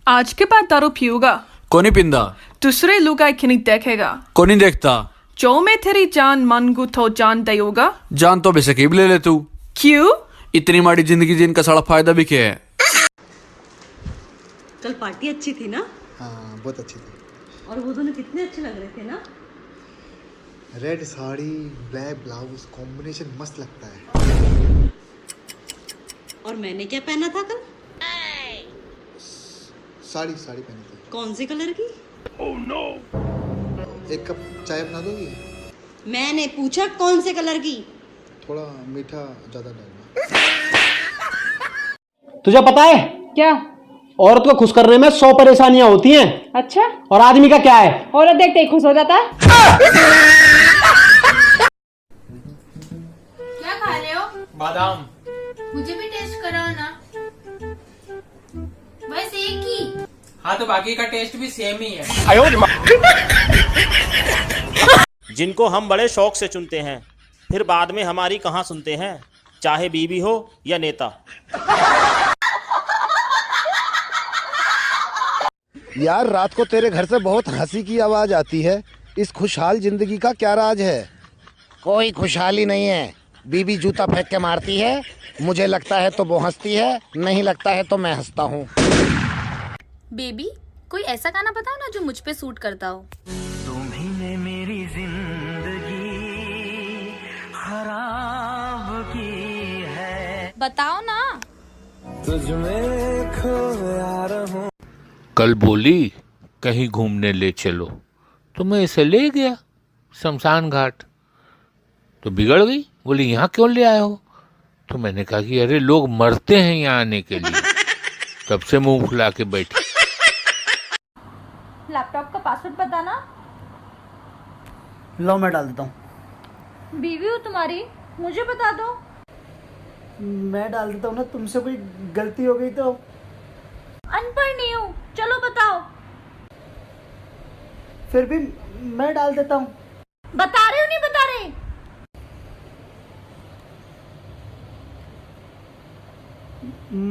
आज के बाद दारू पीऊंगा। कोनी पिंदा। दूसरे लोग आके नहीं देखेगा। कोनी देखता। जो मैं तेरी जान मांगू तो जान देगा। जान तो बेसकीब ले ले तू। क्यों? इतनी माड़ी जिंदगी जीने का सारा फायदा भी क्या है। कल पार्टी अच्छी थी ना? हाँ बहुत अच्छी थी। और वो दोनों कितने अच्छे लग रहे थे ना? Red sari black blouse combination मस्त लगता है। और मैंने क्या पहना था कल? साड़ी पहनी थी। कौन से कलर की? oh, no. एक कप चाय बना दोगी? मैंने पूछा कौन से कलर की? थोड़ा मीठा ज्यादा डालना। तुझे पता है क्या? औरत को खुश करने में 100 परेशानियां होती हैं। अच्छा, और आदमी का क्या है? औरत देखते ही खुश हो जाता है। क्या खा रहे हो? बादाम। मुझे भी टेस्ट कराओ ना। बस एक ही। हाँ तो बाकी का टेस्ट भी सेम ही है। जिनको हम बड़े शौक से चुनते हैं, फिर बाद में हमारी कहाँ सुनते हैं, चाहे बीवी हो या नेता। यार रात को तेरे घर से बहुत हंसी की आवाज आती है। इस खुशहाल जिंदगी का क्या राज है? कोई खुशहाली नहीं है। बीबी जूता फेंक के मारती है। मुझे लगता है तो वो हंसती है, नहीं लगता है तो मैं हंसता हूँ। बेबी, कोई ऐसा गाना बताओ ना जो मुझ पे सूट करता हो। तुम्ही ने मेरी जिंदगी खराब की है। बताओ ना। तुझ में खोया रहूं। कल बोली कहीं घूमने ले चलो, तो मैं इसे ले गया शमशान घाट। तो बिगड़ गई, बोली यहाँ क्यों ले आए हो? तो मैंने कहा कि अरे लोग मरते हैं यहाँ आने के लिए। तब से मुंह फुला के बैठी। लैपटॉप का पासवर्ड बताना। लो मैं डाल देता हूँ। बीवी हो तुम्हारी, मुझे बता दो। मैं डाल देता हूँ ना, तुमसे कोई गलती हो गई तो। अनपढ़ नहीं हूँ, चलो बताओ। फिर भी मैं डाल देता हूँ। बता रहे हो नहीं बता रहे?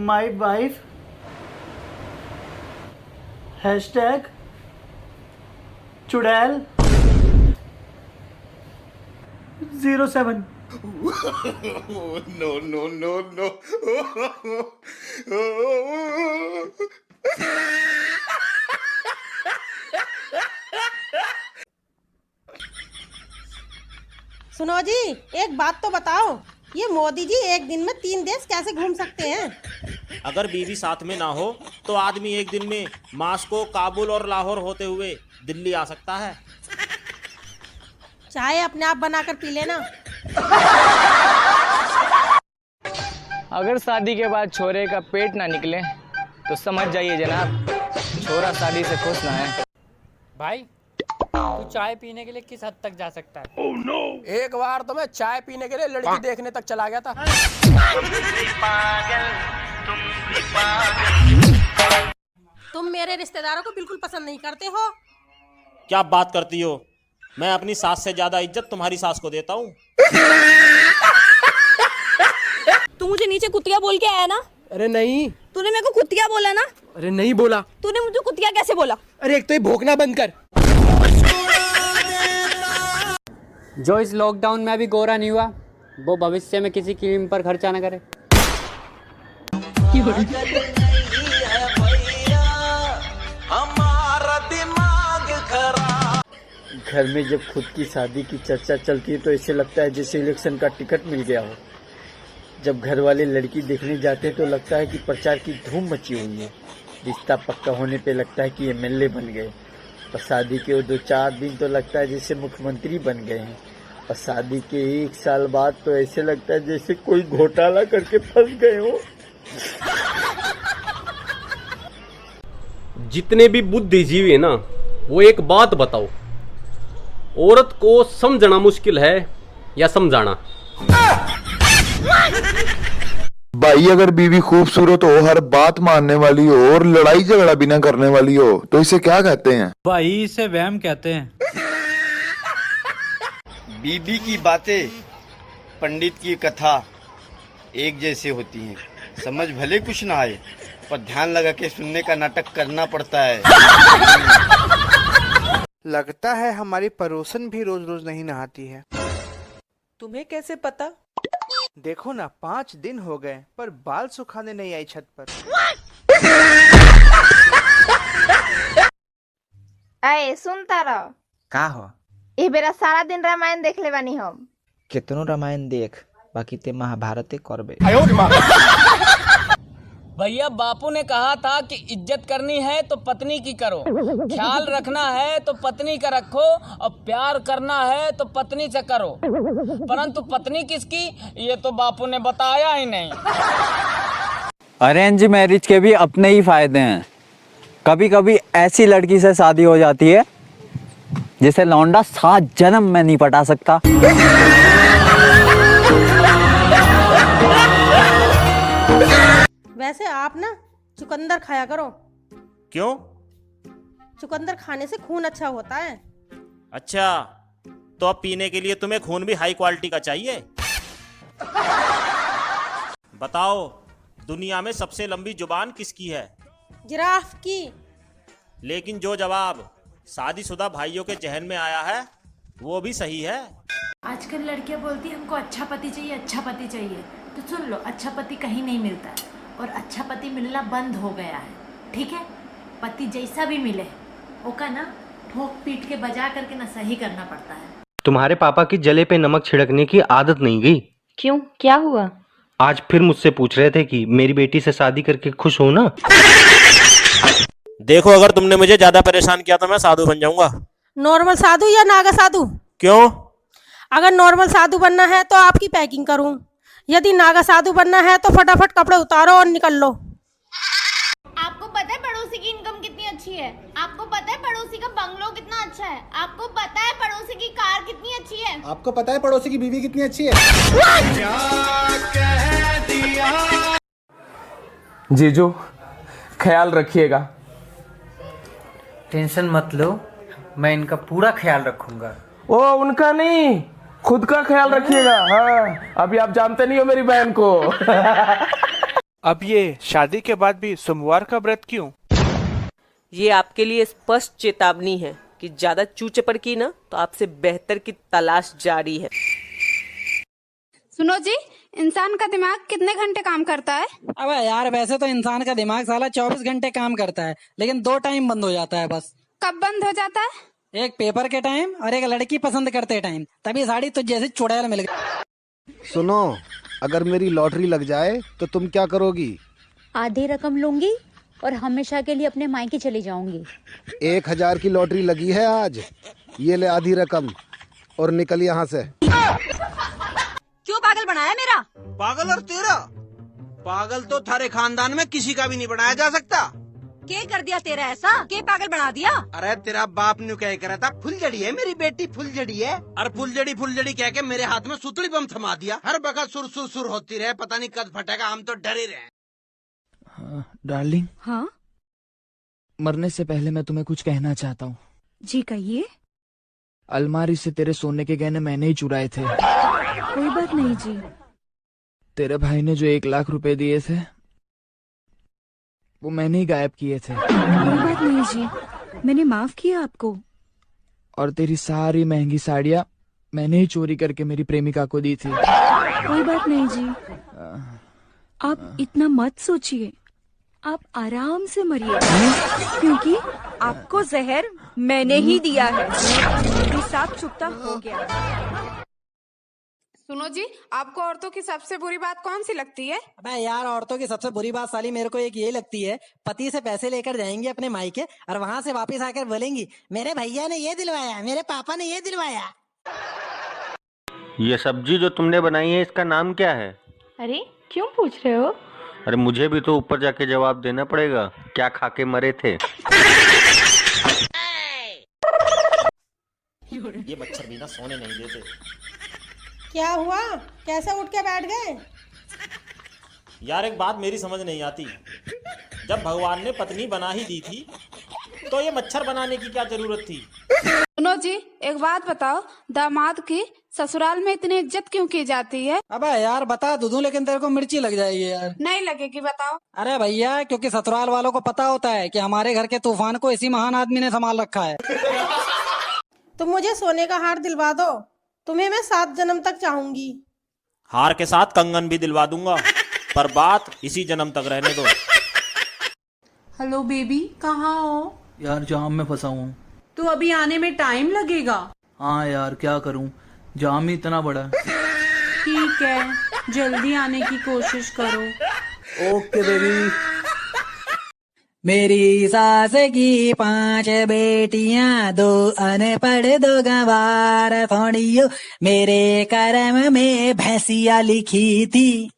माई वाइफ हैशटैग चुड़ैल 07। No no no no. सुनो जी, एक बात तो बताओ, ये मोदी जी एक दिन में 3 देश कैसे घूम सकते हैं? अगर बीवी साथ में ना हो तो आदमी एक दिन में मास्को, काबुल और लाहौर होते हुए दिल्ली आ सकता है। चाय अपने आप बनाकर पी लेना। अगर शादी के बाद छोरे का पेट ना निकले तो समझ जाइए जनाब, छोरा शादी से खुश ना है। भाई, तू चाय पीने के लिए किस हद तक जा सकता है? oh, no. एक बार तो मैं चाय पीने के लिए लड़की देखने तक चला गया था। तुम मेरे रिश्तेदारों को बिल्कुल पसंद नहीं करते हो। क्या बात करती हो? मैं अपनी सास से ज्यादा इज्जत तुम्हारी सास को देता हूँ। तू मुझे नीचे कुतिया बोल के आया ना? अरे नहीं। तूने मेरे को कुतिया बोला ना? अरे नहीं बोला। तूने मुझे कुतिया कैसे बोला? अरे एक तो ये भोंकना बंद कर। जो इस लॉकडाउन में अभी गोरा नहीं हुआ, वो भविष्य में किसी क्रीम पर खर्चा न करे। घर में जब खुद की शादी की चर्चा चलती है तो ऐसे लगता है जैसे इलेक्शन का टिकट मिल गया हो। जब घर वाले लड़की देखने जाते हैं तो लगता है कि प्रचार की धूम मची हुई है। रिश्ता पक्का होने पे लगता है कि एमएलए बन गए, और शादी के 2-4 दिन तो लगता है जैसे मुख्यमंत्री बन गए हैं, और शादी के 1 साल बाद तो ऐसे लगता है जैसे कोई घोटाला करके फंस गए हो। जितने भी बुद्धिजीवी है ना, वो एक बात बताओ, औरत को समझना मुश्किल है या समझाना? भाई अगर बीवी खूबसूरत हो, हर बात मानने वाली हो और लड़ाई झगड़ा भी ना करने वाली हो, तो इसे क्या कहते हैं? भाई इसे वहम कहते हैं। बीबी की बातें, पंडित की कथा एक जैसे होती हैं। समझ भले कुछ ना आए, पर ध्यान लगा के सुनने का नाटक करना पड़ता है। लगता है हमारी पड़ोसन भी रोज रोज नहीं नहाती है। तुम्हें कैसे पता? देखो ना, 5 दिन हो गए पर बाल सुखाने नहीं आई छत पर। अरे सुनता रहो का हो? ए बेरा सारा दिन रामायण देख ले बानी हम। कितनो रामायण देख, बाकी ते महाभारते करबे। भैया बापू ने कहा था कि इज्जत करनी है तो पत्नी की करो, ख्याल रखना है तो पत्नी का रखो, और प्यार करना है तो पत्नी से करो, परंतु पत्नी किसकी ये तो बापू ने बताया ही नहीं। अरेंज मैरिज के भी अपने ही फायदे हैं। कभी कभी ऐसी लड़की से शादी हो जाती है जिसे लौंडा 7 जन्म में नहीं पटा सकता। वैसे आप ना चुकंदर खाया करो। क्यों? चुकंदर खाने से खून अच्छा होता है। अच्छा, तो अब पीने के लिए तुम्हें खून भी हाई क्वालिटी का चाहिए? बताओ, दुनिया में सबसे लंबी जुबान किसकी है? जिराफ की। लेकिन जो जवाब शादीशुदा भाइयों के जहन में आया है वो भी सही है। आजकल लड़कियां बोलती हैं हमको अच्छा पति चाहिए, अच्छा पति चाहिए। तो सुन लो, अच्छा पति कहीं नहीं मिलता है और अच्छा पति मिलना बंद हो गया है। ठीक है, पति जैसा भी मिले ओका ना ठोक पीट के बजा करके ना सही करना पड़ता है। तुम्हारे पापा की जले पे नमक छिड़कने की आदत नहीं गई? क्यों, क्या हुआ? आज फिर मुझसे पूछ रहे थे कि मेरी बेटी से शादी करके खुश हो ना। देखो, अगर तुमने मुझे ज्यादा परेशान किया तो मैं साधु बन जाऊंगा। नॉर्मल साधु या नागा साधु? क्यों? अगर नॉर्मल साधु बनना है तो आपकी पैकिंग करूं, यदि नागा साधु बनना है तो फटाफट कपड़े उतारो और निकल लो। आपको पता है पड़ोसी की इनकम कितनी अच्छी है? आपको पता है पड़ोसी का बंगलो कितना अच्छा है? आपको पता है पड़ोसी की कार कितनी अच्छी है? आपको पता है पड़ोसी की बीवी कितनी अच्छी है? जीजू ख्याल रखिएगा। टेंशन मत लो, मैं इनका पूरा ख्याल रखूंगा। ओ उनका नहीं, खुद का ख्याल रखिएगा। हाँ, अभी आप जानते नहीं हो मेरी बहन को। अब ये शादी के बाद भी सोमवार का व्रत क्यों? ये आपके लिए स्पष्ट चेतावनी है कि ज्यादा चूचेपड़ की ना तो आपसे बेहतर की तलाश जारी है। सुनो जी, इंसान का दिमाग कितने घंटे काम करता है? अबे यार, वैसे तो इंसान का दिमाग साला 24 घंटे काम करता है, लेकिन 2 टाइम बंद हो जाता है बस। कब बंद हो जाता है? एक पेपर के टाइम और एक लड़की पसंद करते टाइम। तभी साड़ी तुझ जैसे चुड़ैल मिल गई। सुनो, अगर मेरी लॉटरी लग जाए तो तुम क्या करोगी? आधी रकम लूंगी और हमेशा के लिए अपने मायके चली जाऊंगी। 1000 की लॉटरी लगी है आज, ये ले आधी रकम और निकल यहाँ से। क्यों पागल बनाया मेरा? पागल और तेरा? पागल तो थारे खानदान में किसी का भी नहीं बनाया जा सकता। क्या कर दिया तेरा ऐसा? क्या पागल बना दिया? अरे तेरा बाप ने क्या करा था, फुलझड़ी है मेरी बेटी, फुलझड़ी है। और फुलझड़ी कह के मेरे हाथ में सुतली बम थमा दिया। हर बखत सुर सुर सुर होती रहे, पता नहीं कब फटेगा, हम तो डरे रहे। डार्लिंग, हाँ मरने से पहले मैं तुम्हें कुछ कहना चाहता हूँ। जी कहिए। अलमारी से तेरे सोने के गहने मैंने ही चुराए थे। कोई बात नहीं जी। तेरे भाई ने जो 1 लाख रुपए दिए थे वो मैंने ही गायब किए थे। कोई बात नहीं जी, मैंने माफ किया आपको। और तेरी सारी महंगी साड़ियाँ मैंने ही चोरी करके मेरी प्रेमिका को दी थी। कोई बात नहीं जी, आप इतना मत सोचिए, आप आराम से मरिए, क्योंकि आपको जहर मैंने ही दिया है। हिसाब चुकता हो गया। सुनो जी, आपको औरतों की सबसे बुरी बात कौन सी लगती है? अबे यार, औरतों की सबसे बुरी बात साली मेरे को एक ये लगती है, पति से पैसे लेकर जाएंगी अपने मायके और वहाँ से वापस आकर बोलेंगी मेरे भैया ने ये दिलवाया, मेरे पापा ने ये दिलवाया। ये सब्जी जो तुमने बनाई है इसका नाम क्या है? अरे क्यों पूछ रहे हो? अरे मुझे भी तो ऊपर जाके जवाब देना पड़ेगा, क्या खा के मरे थे? ये मच्छर भी ना सोने नहीं देते। क्या हुआ, कैसे उठ के बैठ गए? यार एक बात मेरी समझ नहीं आती, जब भगवान ने पत्नी बना ही दी थी तो ये मच्छर बनाने की क्या जरूरत थी? सुनो जी, एक बात बताओ, दामाद की ससुराल में इतनी इज्जत क्यों की जाती है? अबे यार बता दूं, लेकिन तेरे को मिर्ची लग जाएगी यार। नहीं लगेगी, बताओ। अरे भैया, क्योंकि ससुराल वालों को पता होता है कि हमारे घर के तूफान को इसी महान आदमी ने संभाल रखा है। तुम मुझे सोने का हार दिलवा दो, तुम्हें मैं 7 जन्म तक चाहूंगी। हार के साथ कंगन भी दिलवा दूंगा, पर बात इसी जन्म तक रहने दो। हेलो बेबी, कहाँ हो? यार जाम में फंसा हूँ। तो अभी आने में टाइम लगेगा। हाँ यार क्या करूँ, जाम ही इतना बड़ा है। ठीक है, जल्दी आने की कोशिश करो। Okay baby. मेरी सास की 5 बेटियां, 2 अनपढ़ 2 गंवार थोड़ियो, मेरे कर्म में भैंसिया लिखी थी।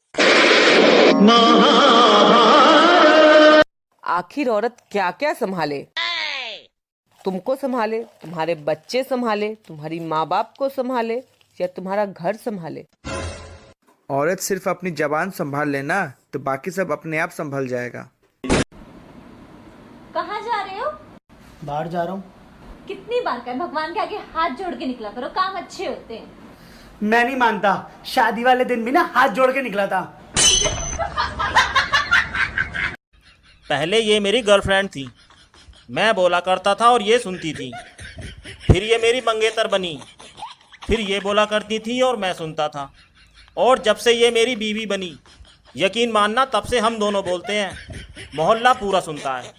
आखिर औरत क्या क्या संभाले? तुमको संभाले, तुम्हारे बच्चे संभाले, तुम्हारी माँ बाप को संभाले, या तुम्हारा घर संभाले? औरत सिर्फ अपनी जबान संभाल लेना तो बाकी सब अपने आप संभल जाएगा। कहाँ जा रहे हो? बाहर जा रहा हूँ। कितनी बार कहे भगवान के आगे हाथ जोड़ के निकला करो, काम अच्छे होते हैं। मैं नहीं मानता, शादी वाले दिन भी ना हाथ जोड़ के निकला था। पहले ये मेरी गर्लफ्रेंड थी, मैं बोला करता था और ये सुनती थी। फिर ये मेरी मंगेतर बनी, फिर ये बोला करती थी और मैं सुनता था। और जब से ये मेरी बीवी बनी, यकीन मानना तब से हम दोनों बोलते हैं, मोहल्ला पूरा सुनता है।